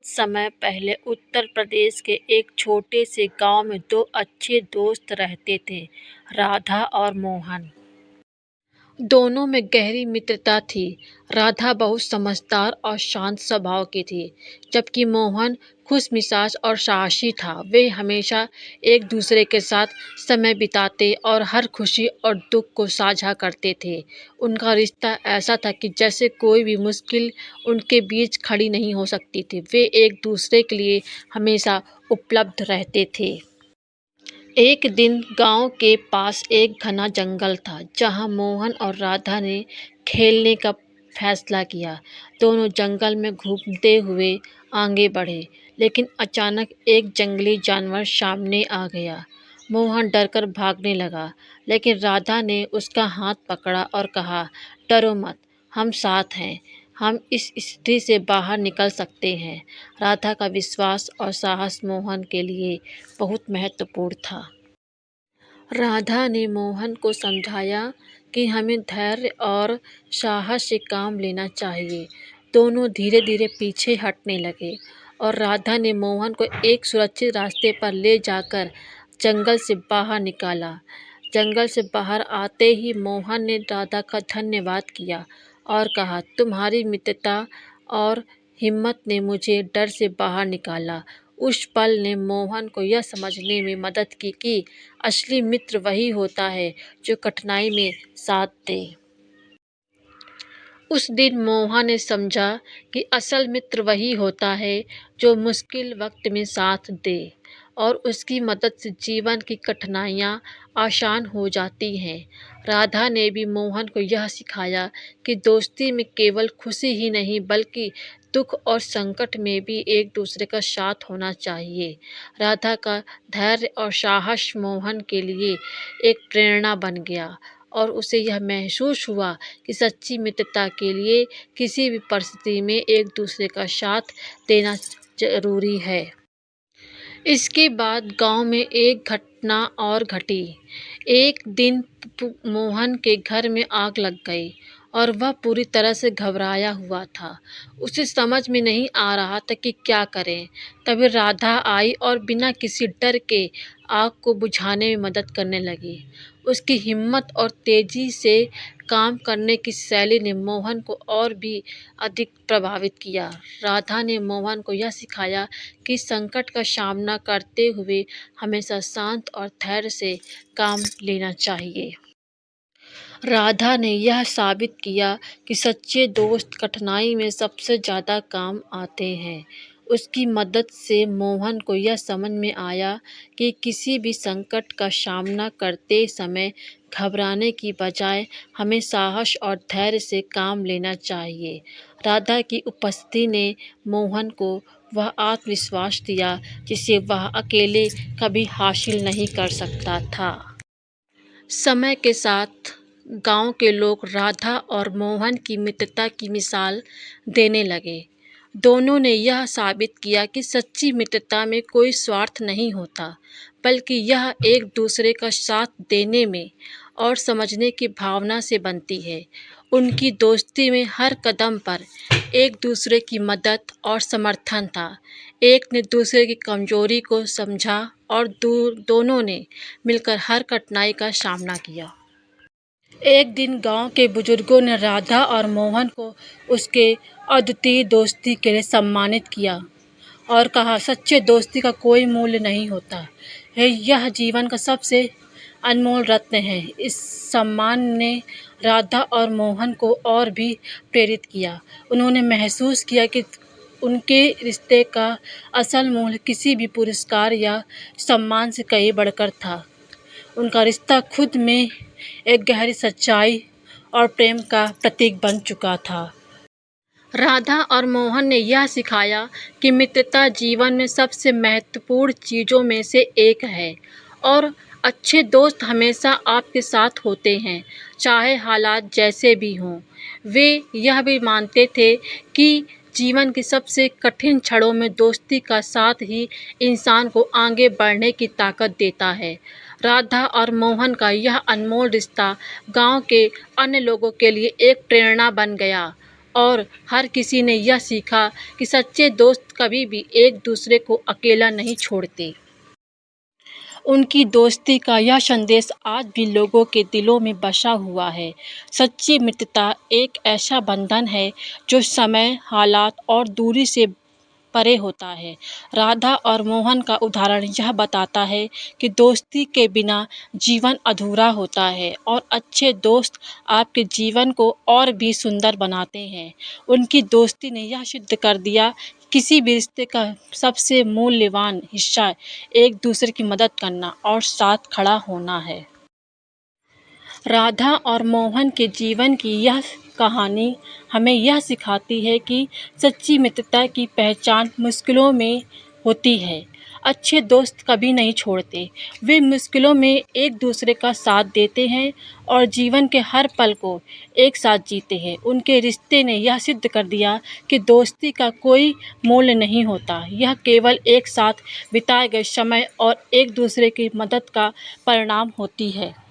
समय पहले उत्तर प्रदेश के एक छोटे से गांव में दो अच्छे दोस्त रहते थे, राधा और मोहन। दोनों में गहरी मित्रता थी। राधा बहुत समझदार और शांत स्वभाव की थी, जबकि मोहन खुशमिजाज और साहसी था। वे हमेशा एक दूसरे के साथ समय बिताते और हर खुशी और दुख को साझा करते थे। उनका रिश्ता ऐसा था कि जैसे कोई भी मुश्किल उनके बीच खड़ी नहीं हो सकती थी। वे एक दूसरे के लिए हमेशा उपलब्ध रहते थे। एक दिन गांव के पास एक घना जंगल था, जहां मोहन और राधा ने खेलने का फैसला किया। दोनों जंगल में घूमते हुए आगे बढ़े, लेकिन अचानक एक जंगली जानवर सामने आ गया। मोहन डरकर भागने लगा, लेकिन राधा ने उसका हाथ पकड़ा और कहा, डरो मत, हम साथ हैं। हम इस स्थिति से बाहर निकल सकते हैं। राधा का विश्वास और साहस मोहन के लिए बहुत महत्वपूर्ण था। राधा ने मोहन को समझाया कि हमें धैर्य और साहस से काम लेना चाहिए। दोनों धीरे धीरे पीछे हटने लगे और राधा ने मोहन को एक सुरक्षित रास्ते पर ले जाकर जंगल से बाहर निकाला। जंगल से बाहर आते ही मोहन ने राधा का धन्यवाद किया और कहा, तुम्हारी मित्रता और हिम्मत ने मुझे डर से बाहर निकाला। उस पल ने मोहन को यह समझने में मदद की कि असली मित्र वही होता है जो कठिनाई में साथ दे। उस दिन मोहन ने समझा कि असल मित्र वही होता है जो मुश्किल वक्त में साथ दे और उसकी मदद से जीवन की कठिनाइयाँ आसान हो जाती हैं। राधा ने भी मोहन को यह सिखाया कि दोस्ती में केवल खुशी ही नहीं, बल्कि दुख और संकट में भी एक दूसरे का साथ होना चाहिए। राधा का धैर्य और साहस मोहन के लिए एक प्रेरणा बन गया और उसे यह महसूस हुआ कि सच्ची मित्रता के लिए किसी भी परिस्थिति में एक दूसरे का साथ देना जरूरी है। इसके बाद गांव में एक घटना और घटी। एक दिन मोहन के घर में आग लग गई और वह पूरी तरह से घबराया हुआ था। उसे समझ में नहीं आ रहा था कि क्या करें। तभी राधा आई और बिना किसी डर के आग को बुझाने में मदद करने लगी। उसकी हिम्मत और तेजी से काम करने की शैली ने मोहन को और भी अधिक प्रभावित किया। राधा ने मोहन को यह सिखाया कि संकट का सामना करते हुए हमेशा शांत और धैर्य से काम लेना चाहिए। राधा ने यह साबित किया कि सच्चे दोस्त कठिनाई में सबसे ज़्यादा काम आते हैं। उसकी मदद से मोहन को यह समझ में आया कि किसी भी संकट का सामना करते समय घबराने की बजाय हमें साहस और धैर्य से काम लेना चाहिए। राधा की उपस्थिति ने मोहन को वह आत्मविश्वास दिया जिसे वह अकेले कभी हासिल नहीं कर सकता था। समय के साथ गांव के लोग राधा और मोहन की मित्रता की मिसाल देने लगे। दोनों ने यह साबित किया कि सच्ची मित्रता में कोई स्वार्थ नहीं होता, बल्कि यह एक दूसरे का साथ देने में और समझने की भावना से बनती है। उनकी दोस्ती में हर कदम पर एक दूसरे की मदद और समर्थन था। एक ने दूसरे की कमजोरी को समझा और दोनों ने मिलकर हर कठिनाई का सामना किया। एक दिन गांव के बुजुर्गों ने राधा और मोहन को उसके अद्वितीय दोस्ती के लिए सम्मानित किया और कहा, सच्चे दोस्ती का कोई मूल्य नहीं होता है, यह जीवन का सबसे अनमोल रत्न है। इस सम्मान ने राधा और मोहन को और भी प्रेरित किया। उन्होंने महसूस किया कि उनके रिश्ते का असल मूल्य किसी भी पुरस्कार या सम्मान से कहीं बढ़कर था। उनका रिश्ता खुद में एक गहरी सच्चाई और प्रेम का प्रतीक बन चुका था। राधा और मोहन ने यह सिखाया कि मित्रता जीवन में सबसे महत्वपूर्ण चीज़ों में से एक है और अच्छे दोस्त हमेशा आपके साथ होते हैं, चाहे हालात जैसे भी हों। वे यह भी मानते थे कि जीवन के सबसे कठिन क्षणों में दोस्ती का साथ ही इंसान को आगे बढ़ने की ताकत देता है। राधा और मोहन का यह अनमोल रिश्ता गांव के अन्य लोगों के लिए एक प्रेरणा बन गया और हर किसी ने यह सीखा कि सच्चे दोस्त कभी भी एक दूसरे को अकेला नहीं छोड़ते। उनकी दोस्ती का यह संदेश आज भी लोगों के दिलों में बसा हुआ है। सच्ची मित्रता एक ऐसा बंधन है जो समय, हालात और दूरी से परे होता है। राधा और मोहन का उदाहरण यह बताता है कि दोस्ती के बिना जीवन अधूरा होता है और अच्छे दोस्त आपके जीवन को और भी सुंदर बनाते हैं। उनकी दोस्ती ने यह सिद्ध कर दिया, किसी भी रिश्ते का सबसे मूल्यवान हिस्सा एक दूसरे की मदद करना और साथ खड़ा होना है। राधा और मोहन के जीवन की यह कहानी हमें यह सिखाती है कि सच्ची मित्रता की पहचान मुश्किलों में होती है। अच्छे दोस्त कभी नहीं छोड़ते, वे मुश्किलों में एक दूसरे का साथ देते हैं और जीवन के हर पल को एक साथ जीते हैं। उनके रिश्ते ने यह सिद्ध कर दिया कि दोस्ती का कोई मूल्य नहीं होता, यह केवल एक साथ बिताए गए समय और एक दूसरे की मदद का परिणाम होती है।